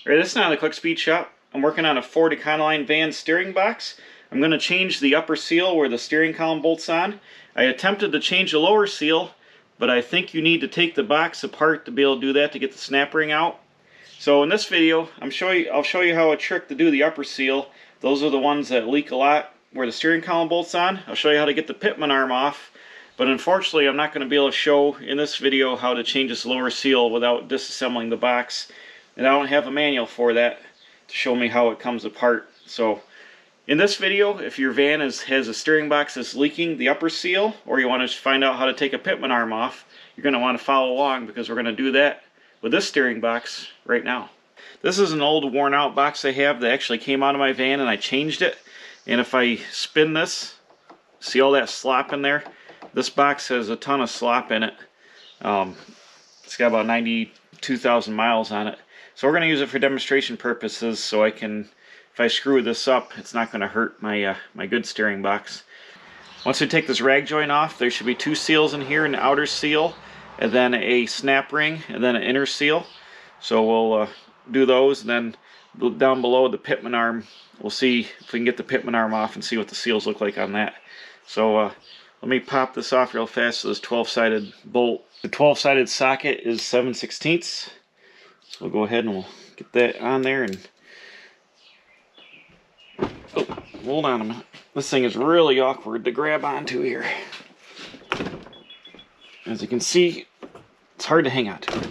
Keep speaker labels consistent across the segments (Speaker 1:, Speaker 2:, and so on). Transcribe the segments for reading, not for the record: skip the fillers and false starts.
Speaker 1: Alright, this is not the Quick Speed Shop. I'm working on a Ford Econoline van steering box. I'm going to change the upper seal where the steering column bolts on. I attempted to change the lower seal, but I think you need to take the box apart to be able to do that to get the snap ring out. So in this video, I'll show you how a trick to do the upper seal. Those are the ones that leak a lot where the steering column bolts on. I'll show you how to get the pitman arm off. But unfortunately, I'm not going to be able to show in this video how to change this lower seal without disassembling the box. And I don't have a manual for that to show me how it comes apart. So in this video, if your van has a steering box that's leaking the upper seal, or you want to find out how to take a pitman arm off, you're going to want to follow along because we're going to do that with this steering box right now. This is an old worn out box I have that actually came out of my van and I changed it. And if I spin this, see all that slop in there? This box has a ton of slop in it. It's got about 92,000 miles on it. So we're going to use it for demonstration purposes so I can, if I screw this up, it's not going to hurt my, my good steering box. Once we take this rag joint off, there should be two seals in here, an outer seal, and then a snap ring, and then an inner seal. So we'll do those, and then down below the pitman arm, we'll see if we can get the pitman arm off and see what the seals look like on that. So let me pop this off real fast. So this 12-sided bolt. The 12-sided socket is 7/16. So we'll go ahead and we'll get that on there. And oh, hold on a minute. This thing is really awkward to grab onto here. As you can see, it's hard to hang on to.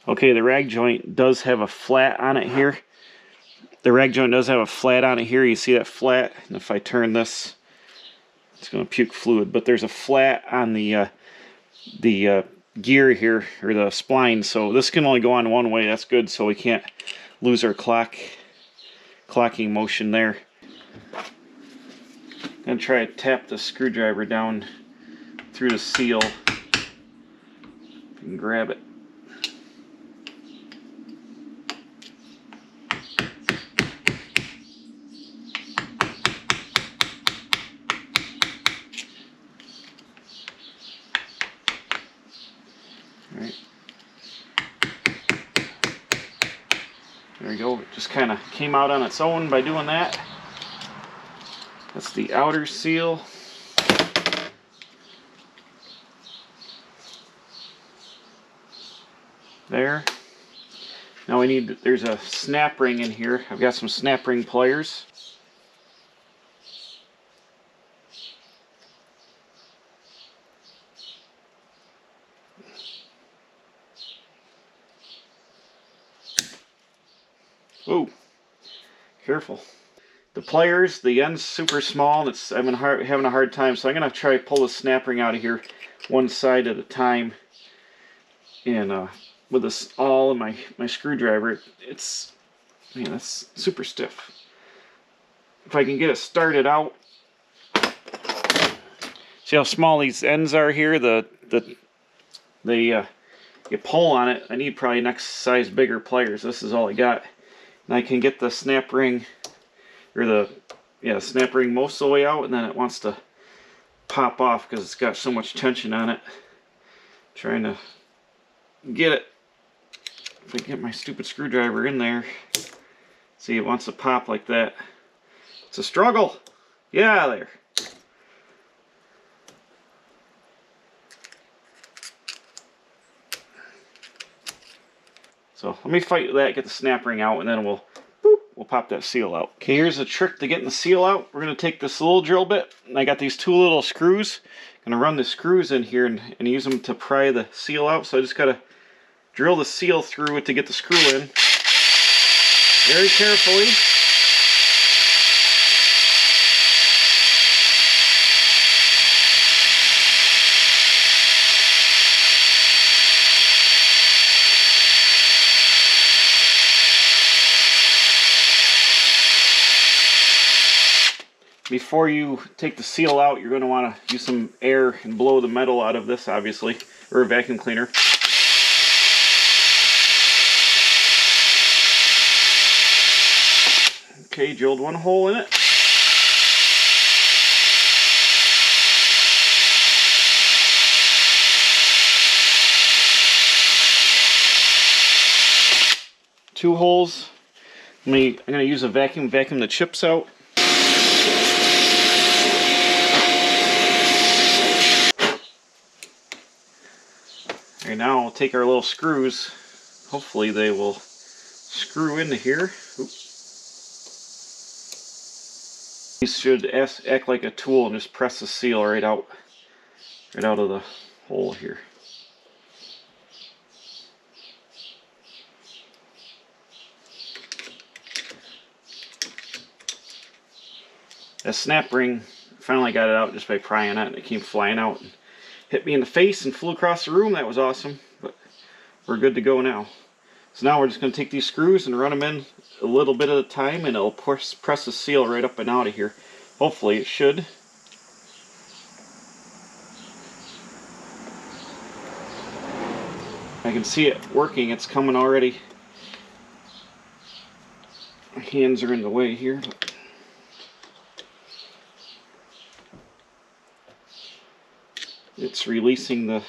Speaker 1: Okay, the rag joint does have a flat on it here. The rag joint does have a flat on it here. You see that flat? And if I turn this, it's going to puke fluid. But there's a flat on the gear here, or the spline. So this can only go on one way. That's good, so we can't lose our clocking motion there. I'm going to try to tap the screwdriver down through the seal. You can grab it. Alright. There we go. It just kind of came out on its own by doing that. That's the outer seal. There. Now we need, there's a snap ring in here. I've got some snap ring pliers. Ooh, careful. The pliers, the end's super small, and I'm having a hard time, so I'm going to try to pull the snap ring out of here one side at a time. And with this awl and my screwdriver, it's super stiff. If I can get it started out, see how small these ends are here? You pull on it. I need probably next size bigger pliers. This is all I got. And I can get the snap ring, or the snap ring most of the way out, and then it wants to pop off because it's got so much tension on it. Trying to get it. If I can get my stupid screwdriver in there. See, it wants to pop like that. It's a struggle. Get out of there. So let me fight that, get the snap ring out, and then we'll pop that seal out. Okay, here's the trick to getting the seal out. We're going to take this little drill bit, and I got these two little screws. I'm going to run the screws in here and use them to pry the seal out. So I just got to drill the seal through it to get the screw in. Very carefully. before you take the seal out, you're going to want to use some air and blow the metal out of this, obviously, or a vacuum cleaner. Okay, drilled one hole in it. Two holes. I'm going to use a vacuum the chips out. Alright, now we'll take our little screws. Hopefully they will screw into here. Oops. These should act like a tool and just press the seal right out of the hole here. That snap ring, finally got it out just by prying it, and it came flying out and hit me in the face and flew across the room. That was awesome, but we're good to go now. So now we're just going to take these screws and run them in a little bit at a time, and it'll press the seal right up and out of here. Hopefully it should. I can see it working. It's coming already. My hands are in the way here. It's releasing the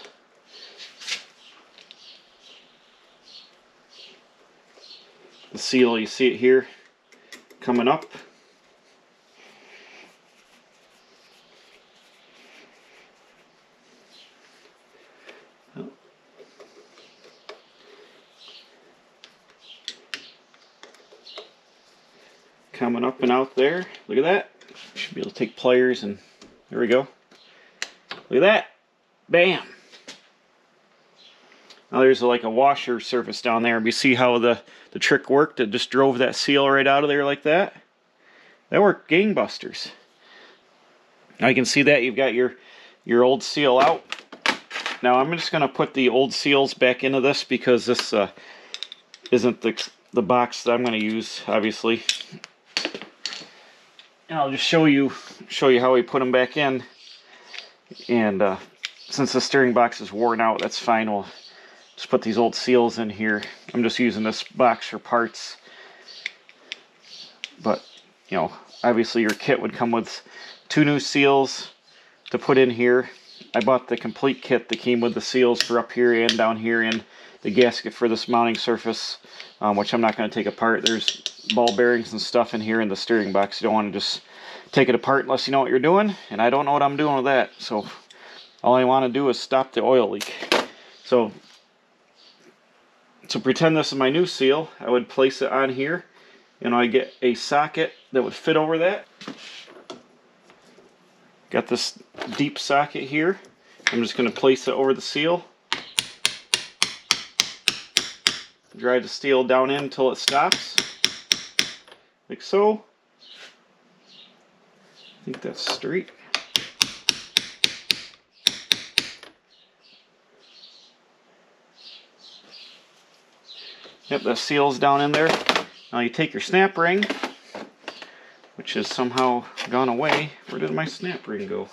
Speaker 1: seal. You see it here coming up. Coming up and out there. Look at that. Should be able to take pliers and there we go. Look at that. Bam! Now there's like a washer surface down there. You see how the trick worked? It just drove that seal right out of there like that. That worked gangbusters. Now you can see that you've got your old seal out. Now I'm just going to put the old seals back into this because this isn't the box that I'm going to use, obviously. And I'll just show you how we put them back in. And since the steering box is worn out, that's fine. We'll just put these old seals in here. I'm just using this box for parts. But, you know, obviously your kit would come with 2 new seals to put in here. I bought the complete kit that came with the seals for up here and down here, and the gasket for this mounting surface, which I'm not going to take apart. There's ball bearings and stuff in here in the steering box. You don't want to just take it apart unless you know what you're doing, and I don't know what I'm doing with that. So all I want to do is stop the oil leak. So to pretend this is my new seal, I would place it on here, and I get a socket that would fit over that. Got this deep socket here. I'm just going to place it over the seal. Drive the steel down in until it stops, like so. I think that's straight. Yep, the seal's down in there. Now you take your snap ring, which has somehow gone away. Where did my snap ring go?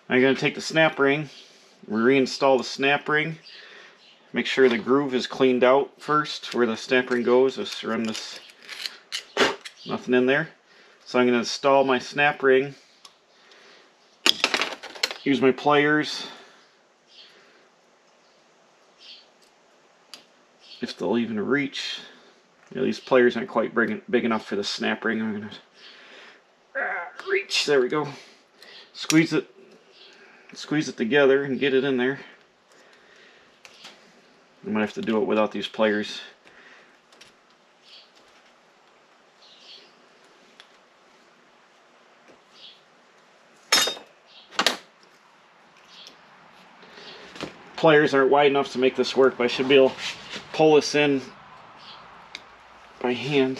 Speaker 1: Now you're going to take the snap ring, reinstall the snap ring, make sure the groove is cleaned out first where the snap ring goes. Just run this, nothing in there. So I'm going to install my snap ring, use my pliers, if they'll even reach. You know, these pliers aren't quite big enough for the snap ring. I'm going to reach, there we go. Squeeze it together and get it in there. I'm going to have to do it without these pliers. Pliers aren't wide enough to make this work, but I should be able to pull this in by hand.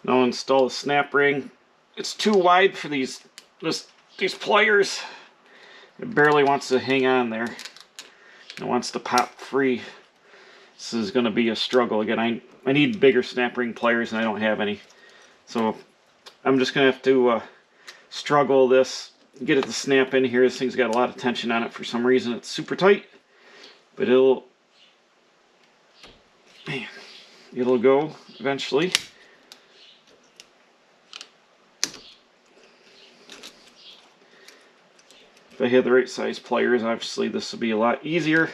Speaker 1: Now I'll install the snap ring. It's too wide for this these pliers, it barely wants to hang on there. It wants to pop free. This is going to be a struggle. Again, I need bigger snap ring pliers and I don't have any. So I'm just going to have to struggle this, get it to snap in here. This thing's got a lot of tension on it for some reason. It's super tight, but it'll go eventually. If I had the right size pliers, obviously this would be a lot easier.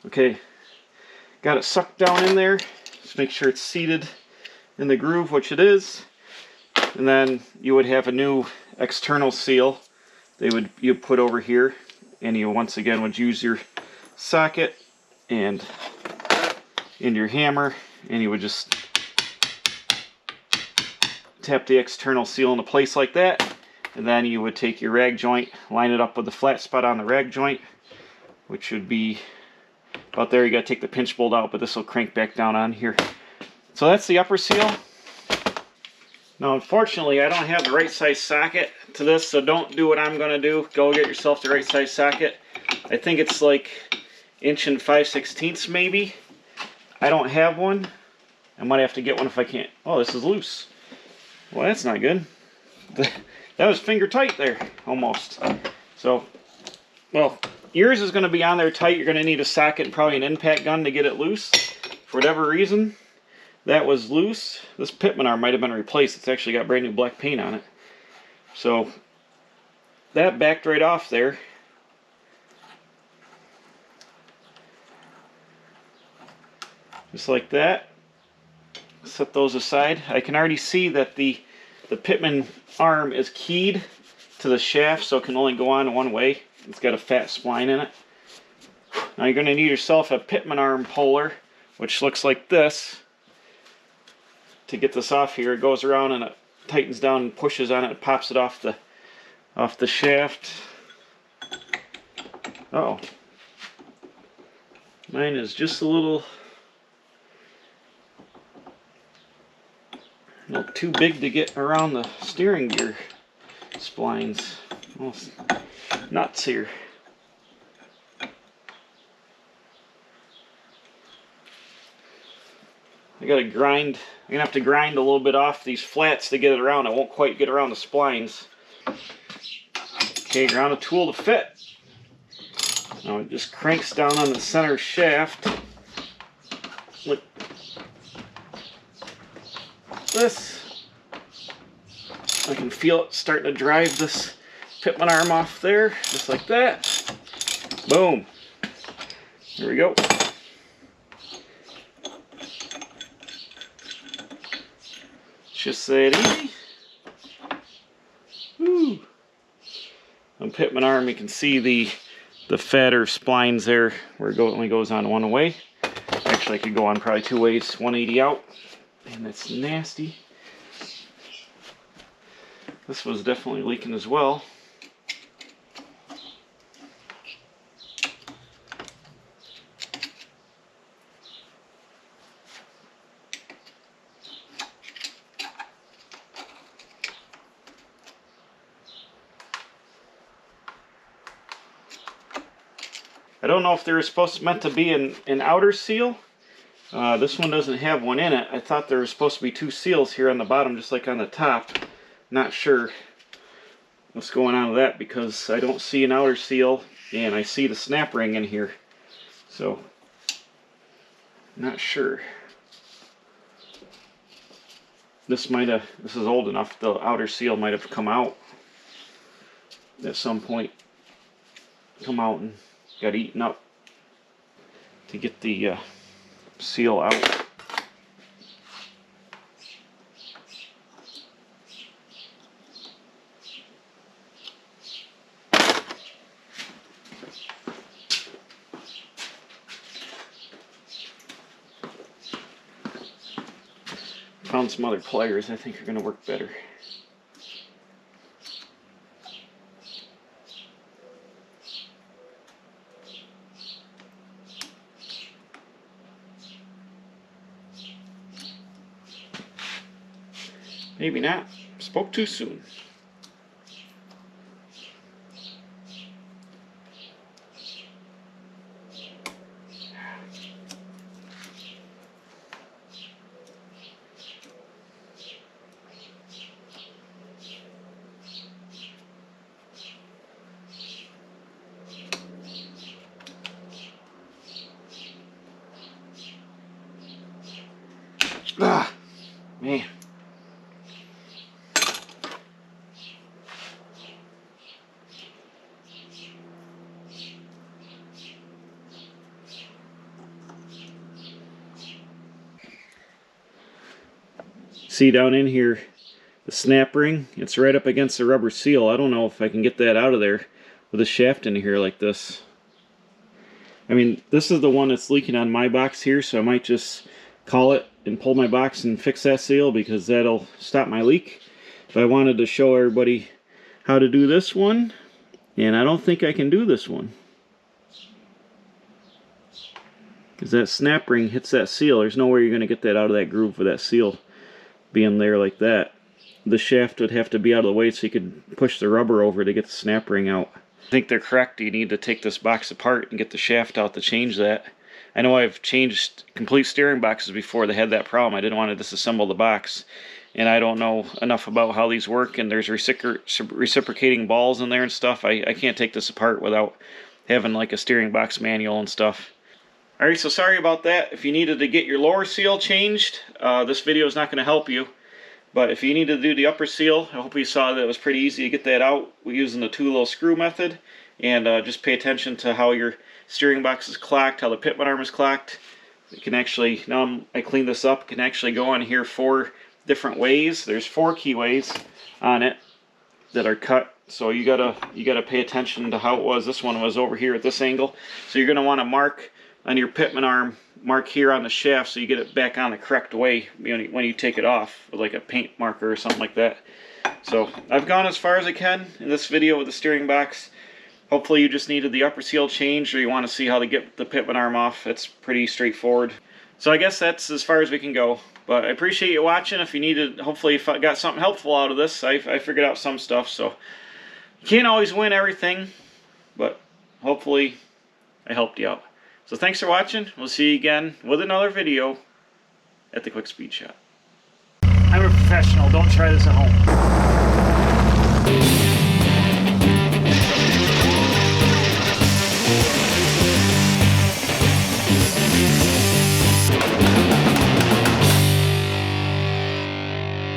Speaker 1: Okay, got it sucked down in there. Just make sure it's seated in the groove, which it is. And then you would have a new external seal you put over here, and you once again would use your socket and your hammer, and you would just tap the external seal into place like that, and then you would take your rag joint, line it up with the flat spot on the rag joint, which would be about there. You got to take the pinch bolt out, but this will crank back down on here. So that's the upper seal. Now, unfortunately, I don't have the right size socket to this, so don't do what I'm going to do. Go get yourself the right size socket. I think it's like 1 5/16 maybe. I don't have one. I might have to get one if I can't. Oh, this is loose. Well, that's not good. That was finger tight there, almost. So, well, yours is going to be on there tight. You're going to need a socket and probably an impact gun to get it loose. For whatever reason, that was loose. This pitman arm might have been replaced. It's actually got brand new black paint on it. So that backed right off there. Just like that. Set those aside. I can already see that the pitman arm is keyed to the shaft, so it can only go on one way. It's got a fat spline in it. Now you're going to need yourself a pitman arm puller, which looks like this. To get this off here, it goes around and it tightens down and pushes on it, and pops it off the shaft. Uh-oh. Mine is just a little too big to get around the steering gear splines. Almost nuts here. I'm gonna have to grind a little bit off these flats to get it around. I won't quite get around the splines. Okay, ground a tool to fit. Now it just cranks down on the center shaft. Look. This. I can feel it starting to drive this pitman arm off there, just like that. Boom. There we go. Just that easy. Woo. On pitman arm, you can see the fatter splines there, where it only goes on one way. Actually, I could go on probably two ways, 180 out, and that's nasty. This was definitely leaking as well. I don't know if there was meant to be an outer seal. This one doesn't have one in it. I thought there was supposed to be two seals here on the bottom, just like on the top. Not sure what's going on with that, because I don't see an outer seal and I see the snap ring in here. So, not sure. This is old enough, the outer seal might have come out at some point. Come out and got eaten up to get the seal out. found some other pliers I think are going to work better. Maybe not. Spoke too soon. Ah, man. See down in here, the snap ring, it's right up against the rubber seal. I don't know if I can get that out of there with a shaft in here like this. I mean, this is the one that's leaking on my box here, so I might just call it and pull my box and fix that seal because that'll stop my leak. But I wanted to show everybody how to do this one, and I don't think I can do this one because that snap ring hits that seal. There's no way you're going to get that out of that groove with that seal being there like that. The shaft would have to be out of the way so you could push the rubber over to get the snap ring out. I think they're correct. You need to take this box apart and get the shaft out to change that. I know I've changed complete steering boxes before that had that problem. I didn't want to disassemble the box, and I don't know enough about how these work, and there's reciprocating balls in there and stuff. I can't take this apart without having like a steering box manual and stuff. Alright, so sorry about that. If you needed to get your lower seal changed, this video is not going to help you. But if you need to do the upper seal, I hope you saw that it was pretty easy to get that out. We're using the 2-little screw method. And just pay attention to how your steering box is clacked, how the pitman arm is clacked. You can actually, now I cleaned this up, can actually go on here 4 different ways. There's 4 keyways on it that are cut. So you gotta pay attention to how it was. This one was over here at this angle. So you're gonna want to mark on your pitman arm, mark here on the shaft so you get it back on the correct way when you take it off with like a paint marker or something like that. So I've gone as far as I can in this video with the steering box. Hopefully you just needed the upper seal changed, or you want to see how to get the pitman arm off. It's pretty straightforward. So I guess that's as far as we can go. But I appreciate you watching. If you needed, hopefully if I got something helpful out of this, I figured out some stuff. So you can't always win everything, but hopefully I helped you out. So thanks for watching. We'll see you again with another video at the Quick Speed Shop. I'm a professional. Don't try this at home.